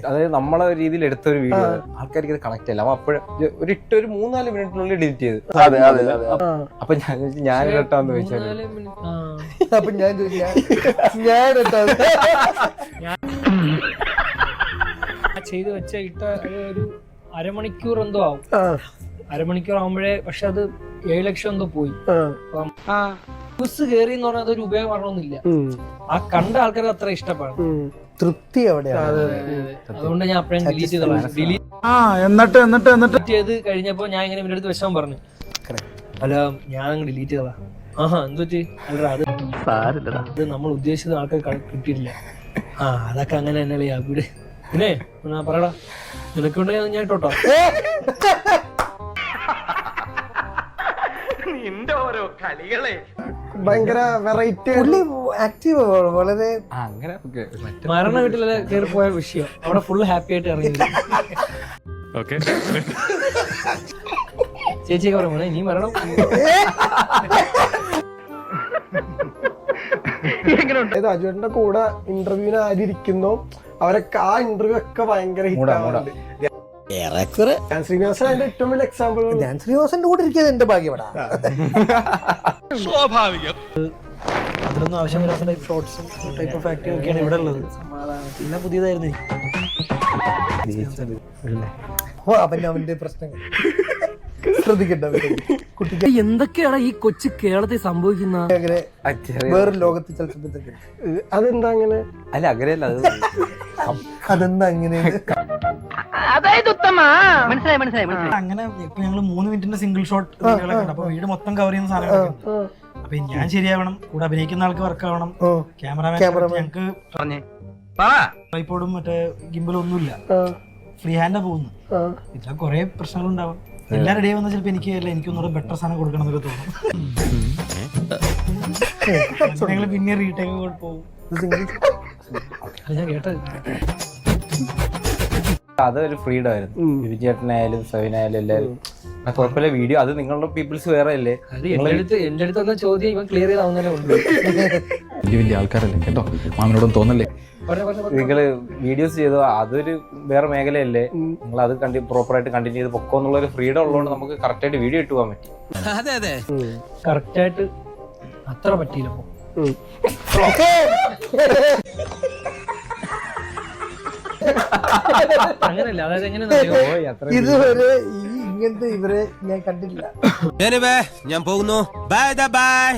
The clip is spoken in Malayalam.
അതായത് നമ്മളെ രീതിയിൽ എടുത്ത ഒരു വീഡിയോ ആൾക്കാർക്ക് ഇത് കണക്ട് ചെയ്യില്ല. അപ്പൊ അപ്പോഴും ഒരു 3-4 മിനിറ്റിനുള്ളിൽ ഡിലീറ്റ് ചെയ്ത്. അപ്പൊ ഞാൻ ഇട്ടാന്ന് ചോദിച്ചാൽ അപ്പൊ ഞാൻ ചെയ്ത് വെച്ച ഇട്ട ഒരു അരമണിക്കൂർ എന്തോ ആവും. അരമണിക്കൂർ ആവുമ്പോഴേ പക്ഷെ അത് 7 ലക്ഷം എന്തോ പോയി. ബസ് കയറി എന്ന് പറഞ്ഞാൽ അതൊരു ഉപയോഗം പറഞ്ഞൊന്നുമില്ല. ആ കണ്ട ആൾക്കാർ അത്ര ഇഷ്ടപ്പെടും. തൃപ്തി എവിടെയാണ്. അതുകൊണ്ട് ഞാൻ അപ്പഴേ ഡിലീറ്റ് ചെയ്ത് ചെയ്ത് കഴിഞ്ഞപ്പോ ഞാൻ ഇങ്ങനെ ഇവരുടെ അടുത്ത് വിഷമം പറഞ്ഞു. അല്ല ഞാൻ ഡിലീറ്റ് ചെയ്തതാ. ആഹാ എന്തുപറ്റി? അല്ല അത് നമ്മൾ ഉദ്ദേശിച്ച ആൾക്കാർ കിട്ടിയിട്ടില്ല. അതൊക്കെ അങ്ങനെ തന്നെയല്ലേ അവിടെ. പിന്നെ പറയടാ നിനക്കൊണ്ട് ഞാൻ ഇട്ടോട്ടോ. ഭയങ്കര വെറൈറ്റി ആക്റ്റീവ് വളരെ. മരണ വീട്ടിലെ കയറി പോയ വിഷയം അവിടെ ഫുള്ള് ഹാപ്പി ആയിട്ട് ഇറങ്ങി. ചേച്ചിയൊക്കെ പറയുമ്പോ നീ മരണം അജുവേട്ടന്റെ കൂടെ ഇന്റർവ്യൂവിന് ആരിയിരിക്കുന്നു അവരൊക്കെ ആ ഇന്റർവ്യൂ ഒക്കെ ഭയങ്കര ഹിറ്റാവുന്നുണ്ട്. ശ്രീനിവാസൻ അതിന്റെ ഏറ്റവും വലിയ എക്സാമ്പിൾ. ഞാൻ ശ്രീനിവാസന്റെ കൂടെ ഇരിക്കുന്നത് എന്റെ ഭാഗ്യപ്പെടാ. സ്വാഭാവികം. അതിലൊന്നും ആവശ്യമില്ലാത്ത ഷോർട്സും ടൈപ്പ് ഓഫ് ആക്ടിങ് ഒക്കെയാണ് ഇവിടെ ഉള്ളത്. പിന്നെ പുതിയതായിരുന്നു അവന്റെ പ്രശ്നങ്ങൾ ശ്രദ്ധിക്കണ്ട. കുട്ടിക്ക് എന്തൊക്കെയാണ് ഈ കൊച്ചു കേരളത്തിൽ സംഭവിക്കുന്ന വേറൊരു ലോകത്ത് ചലച്ചിത്രത്തിൽ അതെന്താ അങ്ങനെ? അല്ല അങ്ങനെയല്ല, അതെന്താ അങ്ങനെ? അങ്ങനെ ഇപ്പൊ ഞങ്ങള് 3 മിനിറ്റിന്റെ സിംഗിൾ ഷോട്ട് അപ്പൊ വീട് മൊത്തം കവർ ചെയ്യുന്ന സാധനങ്ങളൊക്കെ. അപ്പൊ ഞാൻ ശരിയാവണം, കൂടെ അഭിനയിക്കുന്ന ആൾക്ക് വർക്ക് ആവണം, ക്യാമറാമാൻ ഞങ്ങക്ക് ട്രൈപോഡും മറ്റേ ഗിംബലും ഒന്നുമില്ല, ഫ്രീ ഹാൻഡാ പോകുന്നു. ഇതിൽ കുറെ പ്രശ്നങ്ങളുണ്ടാവും. എല്ലാം റെഡി ആവുന്ന ചിലപ്പോ എനിക്കൊന്നുകൂടെ ബെറ്റർ സാധനം കൊടുക്കണം എന്നൊക്കെ തോന്നും. ഞങ്ങള് പിന്നെ റീടേക്ക് പോകും. ഞാൻ കേട്ടത് അതൊരു ഫ്രീഡം ആയിരുന്നു. വിജയേട്ടനായാലും സവിനായാലും എല്ലാവരും കുഴപ്പമില്ല. വീഡിയോ അത് നിങ്ങളുടെ പീപ്പിൾസ് വേറെ അല്ലേ. എന്റെ അടുത്ത് ചോദ്യം ഇവൻ ക്ലിയർ ചെയ്താവുന്നതന്നെ ഉണ്ട്. വലിയ ആൾക്കാരല്ലേ കേട്ടോ, മാമിനോടൊന്നും തോന്നല്ലേ. നിങ്ങള് വീഡിയോസ് ചെയ്തോ അതൊരു വേറെ മേഖലയല്ലേ. നിങ്ങൾ അത് പ്രോപ്പറായിട്ട് കണ്ടിന്യൂ ചെയ്ത് പൊക്കോ എന്നുള്ളൊരു ഫ്രീഡം ഉള്ളതുകൊണ്ട് നമുക്ക് കറക്റ്റ് ആയിട്ട് വീഡിയോ ഇട്ട് പോകാൻ പറ്റും. കറക്റ്റ് ആയിട്ട് അത്ര പറ്റിയില്ല. അങ്ങനല്ല, അതായത് എങ്ങനെ ഇതുവരെ ഇങ്ങനത്തെ ഇവരെ ഞാൻ കണ്ടില്ല. ഞാൻ പോകുന്നു. Bye bye.